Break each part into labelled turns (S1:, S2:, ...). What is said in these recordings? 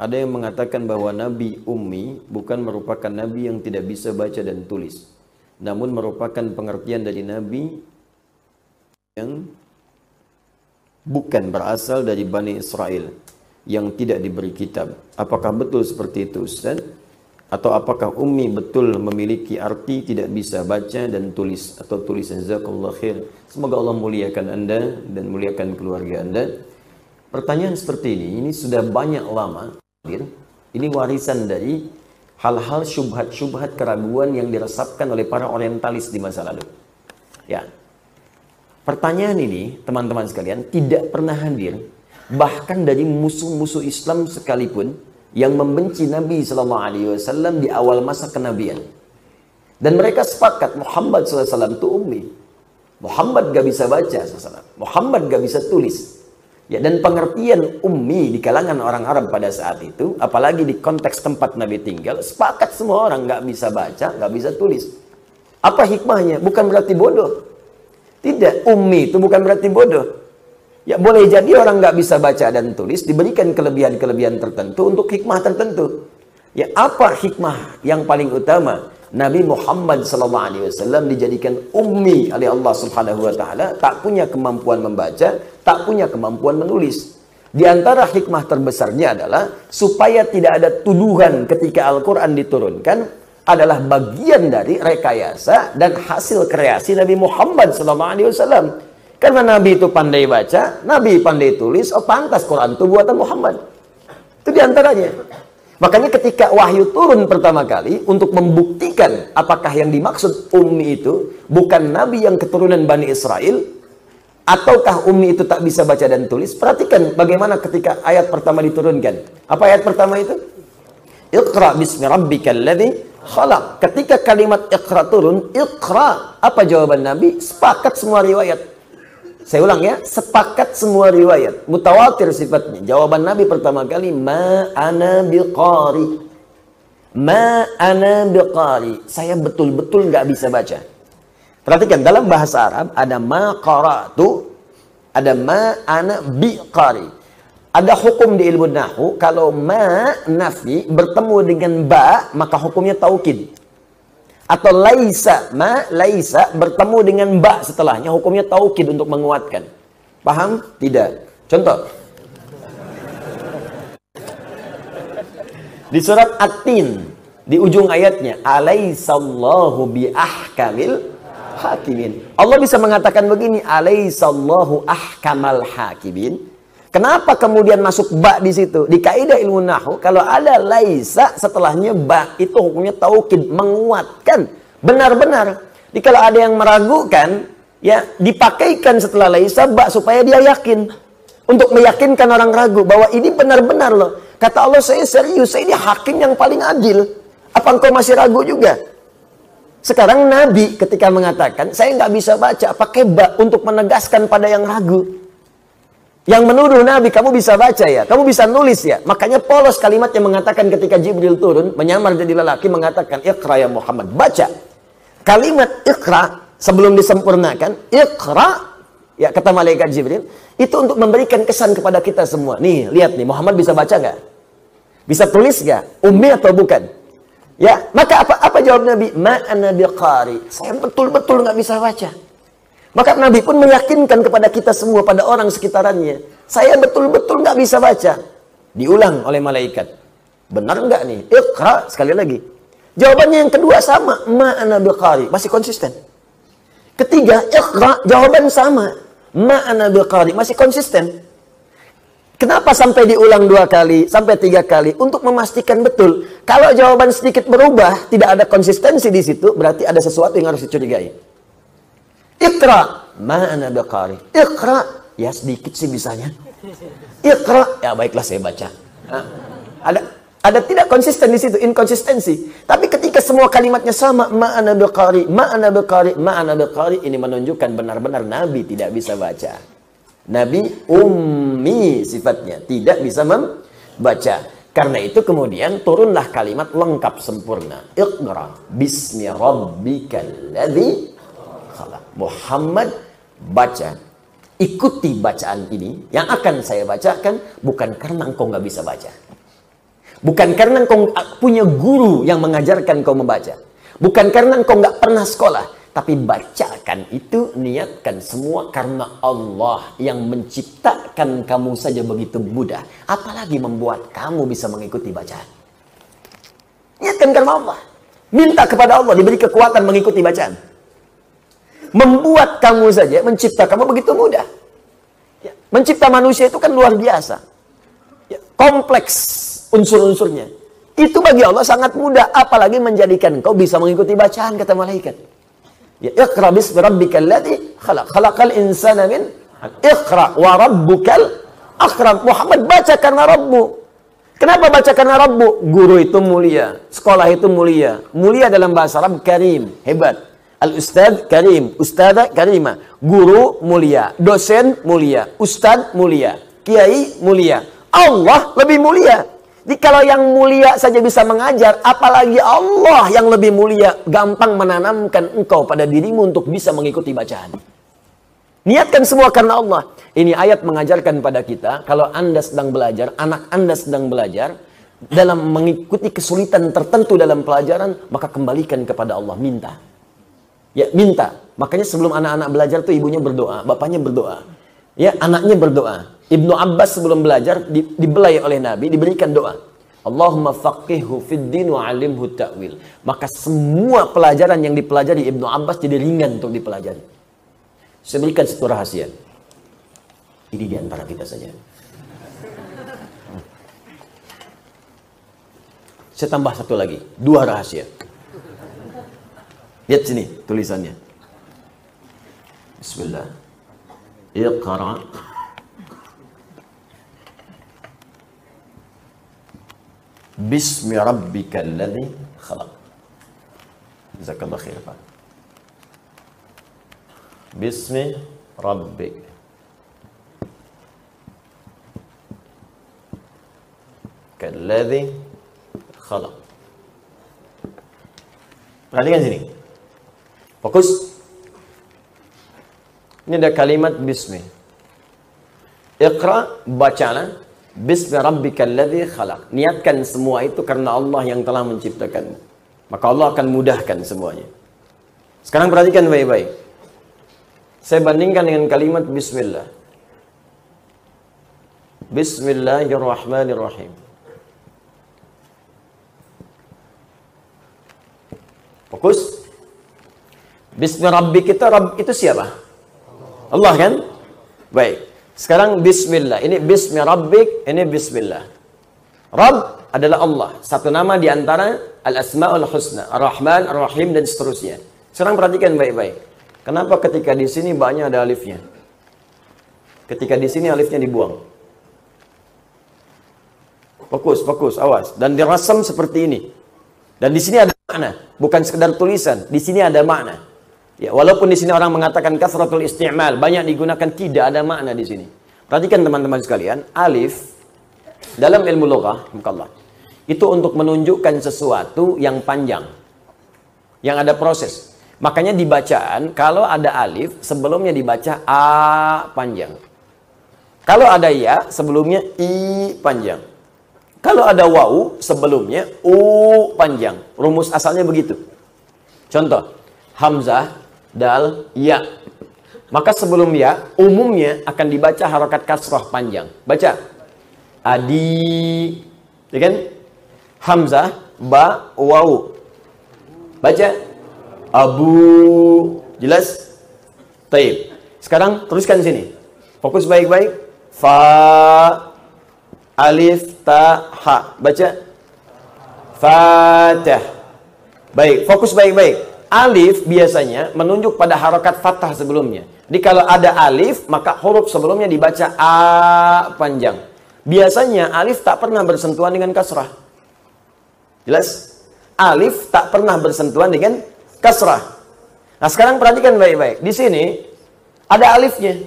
S1: ada yang mengatakan bahwa Nabi Ummi bukan merupakan Nabi yang tidak bisa baca dan tulis, namun merupakan pengertian dari Nabi yang bukan berasal dari Bani Israel yang tidak diberi kitab. Apakah betul seperti itu, Ustaz? Atau apakah Ummi betul memiliki arti tidak bisa baca dan tulis atau tulisan? Jazakallahu khair. Semoga Allah muliakan Anda dan muliakan keluarga Anda. Pertanyaan seperti ini sudah banyak lama. Ini warisan dari hal-hal syubhat-syubhat keraguan yang diresapkan oleh para orientalis di masa lalu. Ya. Pertanyaan ini, teman-teman sekalian, tidak pernah hadir bahkan dari musuh-musuh Islam sekalipun yang membenci Nabi SAW di awal masa kenabian. Dan mereka sepakat Muhammad SAW itu ummi. Muhammad gak bisa baca SAW. Muhammad gak bisa tulis. Ya, dan pengertian ummi di kalangan orang Arab pada saat itu, apalagi di konteks tempat Nabi tinggal, sepakat semua orang gak bisa baca, gak bisa tulis. Apa hikmahnya? Bukan berarti bodoh. Tidak, ummi itu bukan berarti bodoh. Ya, boleh jadi orang nggak bisa baca dan tulis diberikan kelebihan-kelebihan tertentu untuk hikmah tertentu. Ya, apa hikmah yang paling utama? Nabi Muhammad SAW dijadikan ummi oleh Allah Subhanahu Wa Taala, tak punya kemampuan membaca, tak punya kemampuan menulis. Di antara hikmah terbesarnya adalah supaya tidak ada tuduhan ketika Al-Quran diturunkan adalah bagian dari rekayasa dan hasil kreasi Nabi Muhammad SAW. Karena Nabi itu pandai baca, Nabi pandai tulis, oh pantas Quran itu buatan Muhammad. Itu diantaranya. Makanya ketika wahyu turun pertama kali untuk membuktikan apakah yang dimaksud ummi itu bukan Nabi yang keturunan Bani Israel, ataukah ummi itu tak bisa baca dan tulis. Perhatikan bagaimana ketika ayat pertama diturunkan. Apa ayat pertama itu? Iqra bismi rabbikal ladzi khalaq. Ketika kalimat iqra turun, iqra. Apa jawaban Nabi? Sepakat semua riwayat. Saya ulang ya, sepakat semua riwayat, mutawatir sifatnya. Jawaban Nabi pertama kali, ma ana biqari. Ma ana biqari. Saya betul-betul nggak bisa baca. Perhatikan, dalam bahasa Arab ada ma qara'tu, ada ma ana biqari. Ada hukum di ilmu nahwu, kalau ma nafi bertemu dengan ba, maka hukumnya taukid. Atau laisa, ma laisa bertemu dengan ba setelahnya, hukumnya taukid untuk menguatkan. Paham? Tidak. Contoh. Di surat At-Tin, di ujung ayatnya, alaisallahu bi ahkamil hakimin. Allah bisa mengatakan begini, alaisallahu ahkamal hakimin. Kenapa kemudian masuk ba di situ? Di kaidah ilmu nahwu, kalau ada laisa setelahnya ba, itu hukumnya taukid, menguatkan, benar-benar. Jadi kalau ada yang meragukan, ya dipakaikan setelah laisa ba supaya dia yakin. Untuk meyakinkan orang ragu bahwa ini benar-benar loh. Kata Allah, saya serius, saya ini hakim yang paling adil. Apa engkau masih ragu juga? Sekarang Nabi ketika mengatakan, saya nggak bisa baca, pakai ba untuk menegaskan pada yang ragu. Yang menuduh Nabi, kamu bisa baca ya, kamu bisa nulis ya. Makanya polos kalimat yang mengatakan ketika Jibril turun, menyamar jadi lelaki, mengatakan, Iqra ya Muhammad, baca. Kalimat Iqra, sebelum disempurnakan, Iqra, ya kata malaikat Jibril, itu untuk memberikan kesan kepada kita semua. Nih, lihat nih, Muhammad bisa baca nggak? Bisa tulis nggak? Ummi atau bukan? Ya, maka apa jawab Nabi? Ma ana biqari. Saya betul-betul nggak bisa baca. Maka Nabi pun meyakinkan kepada kita semua, pada orang sekitarannya, saya betul-betul nggak bisa baca. Diulang oleh malaikat. Benar nggak nih? Iqra, sekali lagi. Jawabannya yang kedua sama, ma ana biqari, masih konsisten. Ketiga, Iqra, jawaban sama, ma ana biqari, masih konsisten. Kenapa sampai diulang 2 kali, sampai 3 kali? Untuk memastikan betul. Kalau jawaban sedikit berubah, tidak ada konsistensi di situ, berarti ada sesuatu yang harus dicurigai. Iqra, ma ana biqari. Iqra, ya sedikit sih bisanya. Iqra, ya baiklah saya baca. Ada tidak konsisten di situ, inkonsistensi. Tapi ketika semua kalimatnya sama, ma ana biqari, ma ana biqari, ma ana biqari, ini menunjukkan benar-benar Nabi tidak bisa baca. Nabi ummi sifatnya, tidak bisa membaca. Karena itu kemudian turunlah kalimat lengkap sempurna. Iqra bismi rabbikal ladzi Muhammad, baca, ikuti bacaan ini yang akan saya bacakan, bukan karena engkau nggak bisa baca. Bukan karena engkau punya guru yang mengajarkan kau membaca. Bukan karena engkau nggak pernah sekolah. Tapi bacakan itu, niatkan semua karena Allah yang menciptakan kamu saja begitu mudah. Apalagi membuat kamu bisa mengikuti bacaan. Niatkan karena Allah. Minta kepada Allah diberi kekuatan mengikuti bacaan. Membuat kamu saja, mencipta kamu begitu mudah. Ya, mencipta manusia itu kan luar biasa. Ya, kompleks unsur-unsurnya. Itu bagi Allah sangat mudah. Apalagi menjadikan kau bisa mengikuti bacaan, kata malaikat. Ya, Iqra bismi rabbikal ladzi khalaq. Khalaqal insana min Iqra wa rabbukal akram. Muhammad, baca karena Rabbu. Kenapa baca karena Rabbu? Guru itu mulia, sekolah itu mulia. Mulia dalam bahasa Arab karim, hebat. Al-Ustadz karim, Ustadzah karimah. Guru mulia, dosen mulia, Ustadz mulia, Kiai mulia. Allah lebih mulia. Jadi kalau yang mulia saja bisa mengajar, apalagi Allah yang lebih mulia, gampang menanamkan engkau pada dirimu untuk bisa mengikuti bacaan. Niatkan semua karena Allah. Ini ayat mengajarkan pada kita, kalau Anda sedang belajar, anak Anda sedang belajar, dalam mengikuti kesulitan tertentu dalam pelajaran, maka kembalikan kepada Allah, minta. Ya, minta. Makanya sebelum anak-anak belajar tuh ibunya berdoa, bapaknya berdoa. Ya, anaknya berdoa. Ibnu Abbas sebelum belajar dibelai oleh Nabi, diberikan doa. Allahumma faqihhu fid din wa 'allimhu ta'wil. Maka semua pelajaran yang dipelajari Ibnu Abbas jadi ringan untuk dipelajari. Saya berikan satu rahasia. Ini di antara kita saja. Saya tambah satu lagi, 2 rahasia. Lihat sini tulisannya. Bismillah. Iqra. Bismi rabbikal ladzi khalaq. Jazakallahu khair, Pak. Bismi rabbik. Kalladzi khalaq. Perhatikan sini. Fokus. Ini ada kalimat bismi. Iqra, bacalah. Bismi rabbikal ladzi khalaq. Niatkan semua itu karena Allah yang telah menciptakanmu. Maka Allah akan mudahkan semuanya. Sekarang perhatikan baik-baik. Saya bandingkan dengan kalimat bismillah. Bismillahirrahmanirrahim. Fokus. Bismi Rabbi kita, Rabb itu siapa? Allah kan? Baik. Sekarang bismillah. Ini bismi Rabbik, ini bismillah. Rabb adalah Allah. Satu nama di antara Al-Asma'ul Husna. Ar-Rahman, Ar-Rahim, dan seterusnya. Sekarang perhatikan baik-baik. Kenapa ketika di sini banyak ada alifnya? Ketika di sini alifnya dibuang. Fokus, fokus, awas. Dan dirasam seperti ini. Dan di sini ada makna. Bukan sekedar tulisan. Di sini ada makna. Ya, walaupun di sini orang mengatakan kasratul isti'mal, banyak digunakan, tidak ada makna di sini. Perhatikan teman-teman sekalian, alif dalam ilmu lughah, itu untuk menunjukkan sesuatu yang panjang, yang ada proses. Makanya di bacaan, kalau ada alif, sebelumnya dibaca a panjang. Kalau ada ya, sebelumnya i panjang. Kalau ada waw, sebelumnya u panjang. Rumus asalnya begitu. Contoh, hamzah, dal, ya. Maka sebelum ya, umumnya akan dibaca harokat kasroh panjang. Baca. Adi. Ya kan? Hamzah, ba, waw. Baca. Abu. Jelas? Taib. Sekarang teruskan sini. Fokus baik-baik. Fa. Alif, ta, ha. Baca. Fatah. Baik, fokus baik-baik. Alif biasanya menunjuk pada harokat fathah sebelumnya. Jadi kalau ada alif, maka huruf sebelumnya dibaca a panjang. Biasanya alif tak pernah bersentuhan dengan kasrah. Jelas? Alif tak pernah bersentuhan dengan kasrah. Nah sekarang perhatikan baik-baik. Di sini ada alifnya.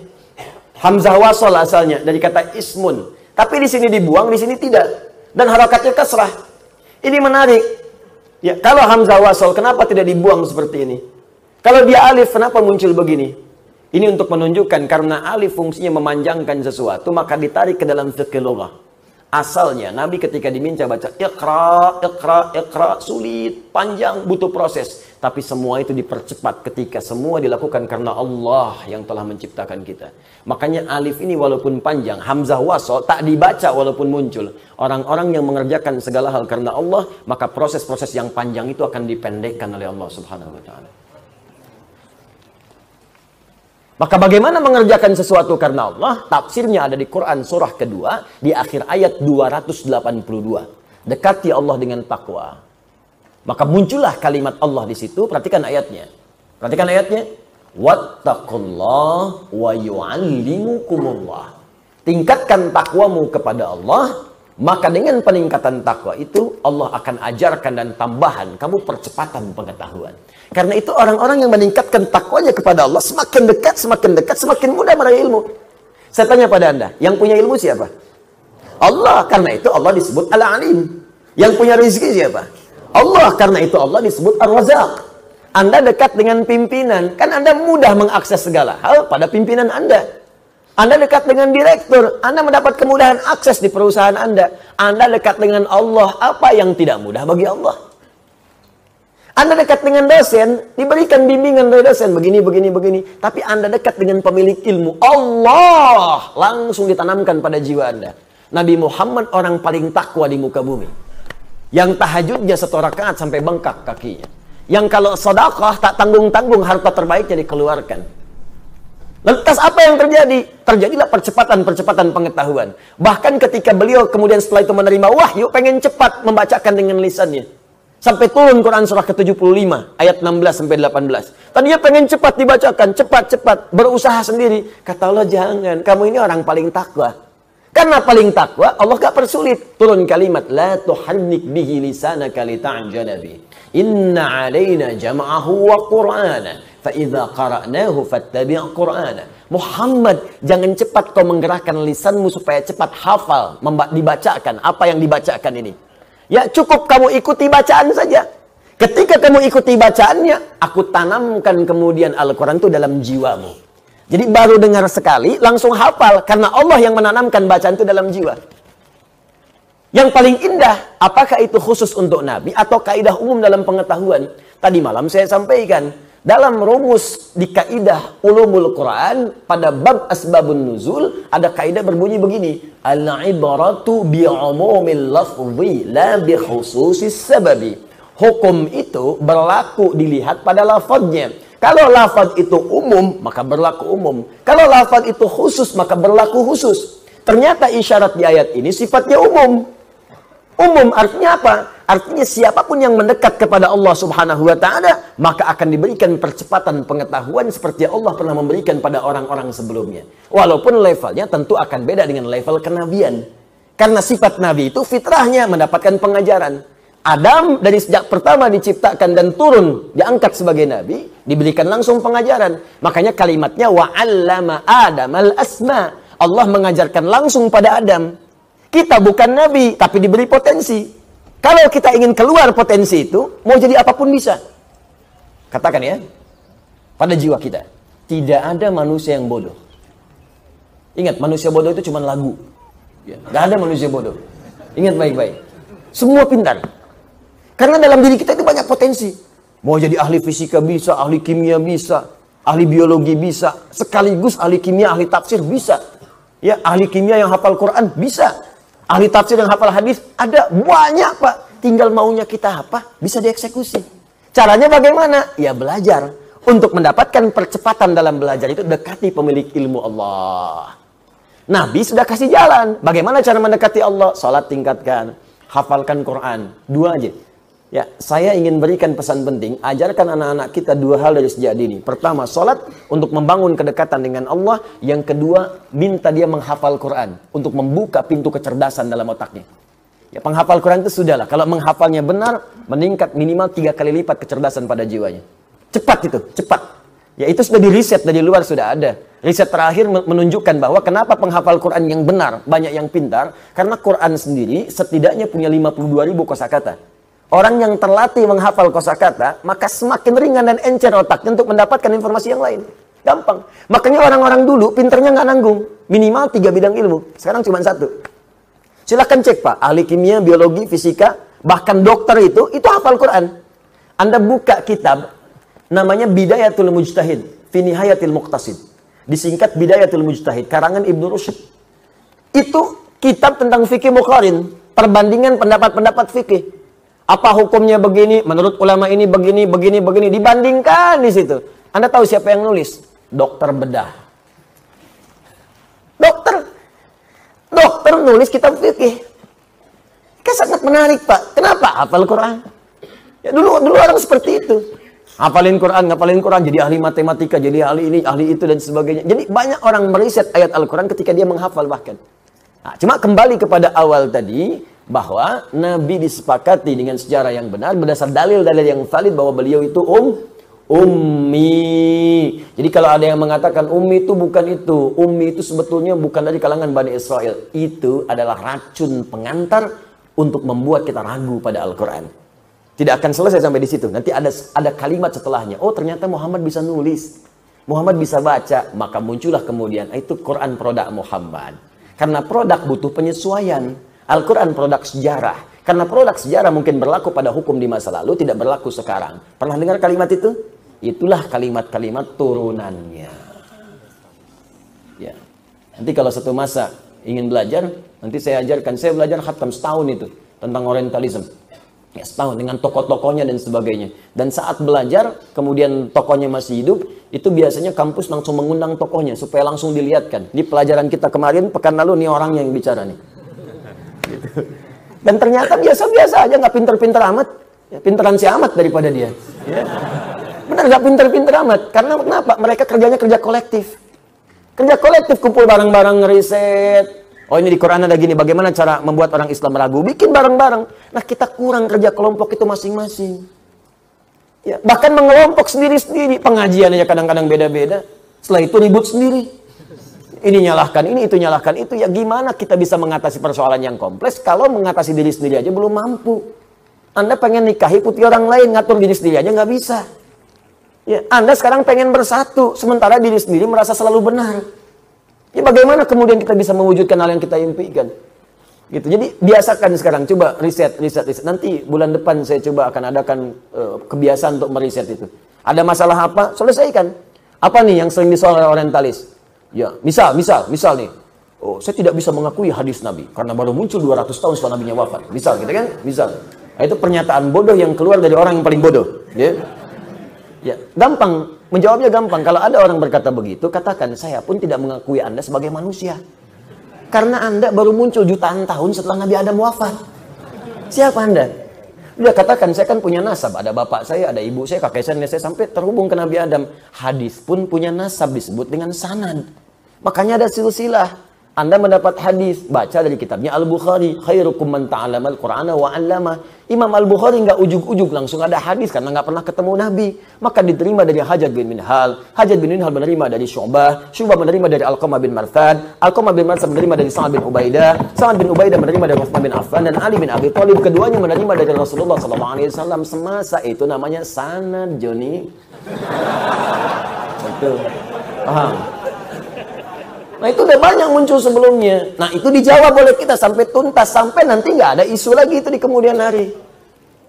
S1: Hamzah wasol asalnya dari kata ismun. Tapi di sini dibuang, di sini tidak. Dan harokatnya kasrah. Ini menarik. Ya, kalau hamzah wasol, kenapa tidak dibuang seperti ini? Kalau dia alif, kenapa muncul begini? Ini untuk menunjukkan karena alif fungsinya memanjangkan sesuatu, maka ditarik ke dalam fiqh lughah. Asalnya Nabi ketika diminta baca Iqra, sulit, panjang, butuh proses. Tapi semua itu dipercepat ketika semua dilakukan karena Allah yang telah menciptakan kita. Makanya alif ini walaupun panjang, hamzah wasol tak dibaca walaupun muncul. Orang-orang yang mengerjakan segala hal karena Allah, maka proses-proses yang panjang itu akan dipendekkan oleh Allah Subhanahu wa taala. Maka bagaimana mengerjakan sesuatu karena Allah? Tafsirnya ada di Quran surah kedua di akhir ayat 282. Dekati Allah dengan takwa. Maka muncullah kalimat Allah di situ. Perhatikan ayatnya. Perhatikan ayatnya. Wattaqullah wa yu'allimukumullah. Tingkatkan takwamu kepada Allah, maka dengan peningkatan takwa itu Allah akan ajarkan dan tambahan kamu percepatan pengetahuan. Karena itu orang-orang yang meningkatkan takwanya kepada Allah semakin dekat, semakin mudah meraih ilmu. Saya tanya pada Anda, yang punya ilmu siapa? Allah. Karena itu Allah disebut Al-Alim. Yang punya rezeki siapa? Allah. Karena itu Allah disebut Ar-Razzaq. Anda dekat dengan pimpinan, kan Anda mudah mengakses segala hal pada pimpinan Anda. Anda dekat dengan direktur, Anda mendapat kemudahan akses di perusahaan Anda. Anda dekat dengan Allah, apa yang tidak mudah bagi Allah? Anda dekat dengan dosen, diberikan bimbingan dari dosen, begini. Tapi Anda dekat dengan pemilik ilmu, Allah, langsung ditanamkan pada jiwa Anda. Nabi Muhammad orang paling takwa di muka bumi. Yang tahajudnya 1 rakaat sampai bengkak kakinya. Yang kalau sedekah tak tanggung-tanggung harta terbaiknya dikeluarkan. Lantas apa yang terjadi? Terjadilah percepatan pengetahuan. Bahkan ketika beliau kemudian setelah itu menerima wahyu, pengen cepat membacakan dengan lisannya. Sampai turun Quran surah ke-75, ayat 16 sampai 18. Tadinya pengen cepat dibacakan, cepat, berusaha sendiri. Kata Allah, jangan, kamu ini orang paling takwa. Karena paling takwa, Allah gak persulit. Turun kalimat, la tuhannik bihi lisanaka lita'jala bi. Inna alaina jam'ahu wa qur'ana. Fa'idha qara'nahu fattabi' qur'ana. Muhammad, jangan cepat kau menggerakkan lisanmu supaya cepat hafal, dibacakan apa yang dibacakan ini. Ya cukup kamu ikuti bacaan saja. Ketika kamu ikuti bacaannya, aku tanamkan kemudian Al-Quran itu dalam jiwamu. Jadi baru dengar sekali, langsung hafal. Karena Allah yang menanamkan bacaan itu dalam jiwa. Yang paling indah, apakah itu khusus untuk Nabi atau kaidah umum dalam pengetahuan? Tadi malam saya sampaikan. Dalam rumus di kaidah ulumul Quran, pada bab asbabun nuzul, ada kaidah berbunyi begini. Al-ibaratu bi'umumil lafzi, la bi khususis sababi. Hukum itu berlaku dilihat pada lafadznya. Kalau lafadz itu umum, maka berlaku umum. Kalau lafadz itu khusus, maka berlaku khusus. Ternyata isyarat di ayat ini sifatnya umum. Umum artinya apa? Artinya siapapun yang mendekat kepada Allah Subhanahu wa ta'ala, maka akan diberikan percepatan pengetahuan seperti Allah pernah memberikan pada orang-orang sebelumnya. Walaupun levelnya tentu akan beda dengan level kenabian. Karena sifat Nabi itu fitrahnya mendapatkan pengajaran. Adam dari sejak pertama diciptakan dan turun, diangkat sebagai Nabi, diberikan langsung pengajaran. Makanya kalimatnya wa'allama Adamal asma. Allah mengajarkan langsung pada Adam. Kita bukan Nabi, tapi diberi potensi. Kalau kita ingin keluar potensi itu, mau jadi apapun bisa. Katakan ya, pada jiwa kita, tidak ada manusia yang bodoh. Ingat, manusia bodoh itu cuma lagu. Gak ada manusia bodoh. Ingat baik-baik. Semua pintar. Karena dalam diri kita itu banyak potensi. Mau jadi ahli fisika bisa, ahli kimia bisa, ahli biologi bisa, sekaligus ahli kimia, ahli tafsir bisa. Ya, ahli kimia yang hafal Quran bisa. Ahli tafsir yang hafal hadis ada banyak, Pak. Tinggal maunya kita apa? Bisa dieksekusi. Caranya bagaimana? Ya belajar. Untuk mendapatkan percepatan dalam belajar itu dekati pemilik ilmu Allah. Nabi sudah kasih jalan. Bagaimana cara mendekati Allah? Salat tingkatkan, hafalkan Quran. 2 aja. Ya, saya ingin berikan pesan penting, ajarkan anak-anak kita 2 hal dari sejak dini. Pertama, salat untuk membangun kedekatan dengan Allah. Yang kedua, minta dia menghafal Quran untuk membuka pintu kecerdasan dalam otaknya. Ya, penghafal Quran itu sudahlah. Kalau menghafalnya benar, meningkat minimal 3 kali lipat kecerdasan pada jiwanya. Cepat itu, cepat. Ya, itu sudah diriset dari luar, sudah ada. Riset terakhir menunjukkan bahwa kenapa penghafal Quran yang benar banyak yang pintar, karena Quran sendiri setidaknya punya 52.000 kosakata. Orang yang terlatih menghafal kosakata, maka semakin ringan dan encer otaknya untuk mendapatkan informasi yang lain. Gampang. Makanya orang-orang dulu pinternya nggak nanggung. Minimal 3 bidang ilmu. Sekarang cuma 1.
S2: Silahkan cek Pak, ahli kimia, biologi, fisika, bahkan dokter itu hafal Quran. Anda buka kitab, namanya Bidayatul Mujtahid, fi Nihayatil Muqtasid. Disingkat Bidayatul Mujtahid, karangan Ibnu Rushd. Itu kitab tentang fikih muqarin, perbandingan pendapat-pendapat fikih. Apa hukumnya begini, menurut ulama ini begini, dibandingkan di situ. Anda tahu siapa yang nulis? Dokter bedah. Dokter nulis kitab fikih. Kan sangat menarik, Pak. Kenapa? Hafal Quran. Ya dulu orang seperti itu. Ngapalin Quran, jadi ahli matematika, jadi ahli ini, ahli itu dan sebagainya. Jadi banyak orang meriset ayat Al-Quran ketika dia menghafal bahkan. Nah, cuma kembali kepada awal tadi, bahwa Nabi disepakati dengan sejarah yang benar, berdasar dalil-dalil yang valid bahwa beliau itu ummi. Jadi kalau ada yang mengatakan ummi itu bukan itu, ummi itu sebetulnya bukan dari kalangan Bani Israel. Itu adalah racun pengantar untuk membuat kita ragu pada Al-Quran. Tidak akan selesai sampai di situ. Nanti ada kalimat setelahnya. Oh, ternyata Muhammad bisa nulis. Muhammad bisa baca. Maka muncullah kemudian itu Quran produk Muhammad. Karena produk butuh penyesuaian. Al-Quran produk sejarah. Karena produk sejarah mungkin berlaku pada hukum di masa lalu, tidak berlaku sekarang. Pernah dengar kalimat itu? Itulah kalimat-kalimat turunannya. Ya. Nanti kalau satu masa ingin belajar, nanti saya ajarkan. Saya belajar khatam setahun itu tentang Orientalism. Ya, setahun dengan tokoh-tokohnya dan sebagainya. Dan saat belajar, kemudian tokohnya masih hidup, itu biasanya kampus langsung mengundang tokohnya supaya langsung dilihatkan. Di pelajaran kita kemarin, pekan lalu, nih orangnya yang bicara nih. Gitu. Dan ternyata biasa-biasa aja, nggak pinter-pinter amat. Ya, pinteran si amat daripada dia. Ya. Benar, nggak pinter-pinter amat. Karena kenapa? Mereka kerjanya kerja kolektif. Kerja kolektif, kumpul bareng-bareng, ngeriset. Oh, ini di Quran ada gini, bagaimana cara membuat orang Islam ragu? Bikin bareng-bareng. Nah, kita kurang kerja kelompok itu masing-masing. Ya, bahkan mengelompok sendiri-sendiri. Pengajian aja kadang-kadang beda-beda. Setelah itu ribut sendiri. Ini nyalahkan ini, itu nyalahkan itu. Ya gimana kita bisa mengatasi persoalan yang kompleks kalau mengatasi diri sendiri aja belum mampu. Anda pengen nikahi putih orang lain, ngatur diri sendiri aja nggak bisa. Ya, Anda sekarang pengen bersatu, sementara diri sendiri merasa selalu benar. Ya bagaimana kemudian kita bisa mewujudkan hal yang kita impikan? Gitu. Jadi biasakan sekarang, coba riset. Nanti bulan depan saya coba akan adakan kebiasaan untuk meriset itu. Ada masalah apa? Selesaikan. Apa nih yang sering disoal oleh orientalis? Ya, misal nih. Oh, saya tidak bisa mengakui hadis Nabi karena baru muncul 200 tahun setelah Nabinya wafat. Misal gitu kan? Misal. Nah, itu pernyataan bodoh yang keluar dari orang yang paling bodoh, ya. Ya, gampang. Menjawabnya gampang. Kalau ada orang berkata begitu, katakan, saya pun tidak mengakui Anda sebagai manusia. Karena Anda baru muncul jutaan tahun setelah Nabi Adam wafat. Siapa Anda? Dia katakan, saya kan punya nasab. Ada bapak saya, ada ibu saya, kakek saya, nenek saya, sampai terhubung ke Nabi Adam. Hadis pun punya nasab, disebut dengan sanad. Makanya ada silsilah. Anda mendapat hadis, baca dari kitabnya Al-Bukhari. Khairukum man ta'allama al-Qur'ana wa 'allama. Imam Al-Bukhari nggak ujuk-ujuk langsung ada hadis karena nggak pernah ketemu Nabi. Maka diterima dari Hajjaj bin Minhal. Hajjaj bin Minhal menerima dari Syu'bah. Syu'bah menerima dari Alqamah bin Marthad. Alqamah bin Marthad menerima dari Sa'ad bin Ubaidah. Sa'ad bin Ubaidah menerima dari Utsman bin Affan dan Ali bin Abi Thalib. Keduanya menerima dari Rasulullah SAW. Semasa itu namanya sanad, Joni. Betul. Paham? Nah itu udah banyak muncul sebelumnya. Nah itu dijawab oleh kita sampai tuntas. Sampai nanti nggak ada isu lagi itu di kemudian hari.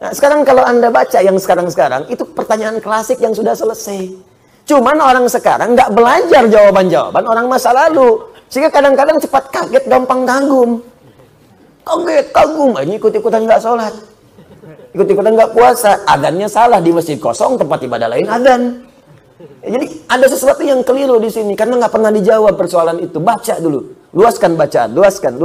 S2: Nah sekarang kalau Anda baca yang sekarang-sekarang, itu pertanyaan klasik yang sudah selesai. Cuman orang sekarang nggak belajar jawaban-jawaban orang masa lalu. Sehingga kadang-kadang cepat kaget, gampang kagum. Kagum. Ini ikut-ikutan nggak sholat. Ikut-ikutan nggak puasa. Adhannya salah di masjid kosong, tempat ibadah lain adhan. Jadi ada sesuatu yang keliru di sini karena nggak pernah dijawab persoalan itu. Baca dulu, luaskan bacaan, luaskan.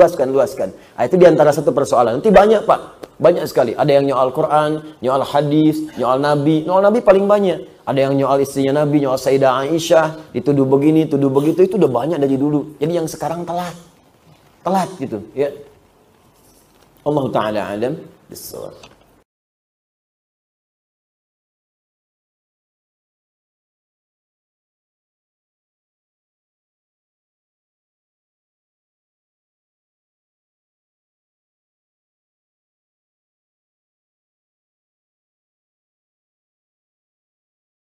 S2: Nah, itu diantara satu persoalan. Nanti banyak Pak, banyak sekali. Ada yang nyoal Quran, nyoal hadis, nyoal Nabi. Nyoal Nabi paling banyak. Ada yang nyoal istrinya Nabi, nyoal Sayyidah Aisyah, dituduh begini, tuduh begitu. Itu udah banyak dari dulu. Jadi yang sekarang telat gitu. Ya. Allah Taala alam.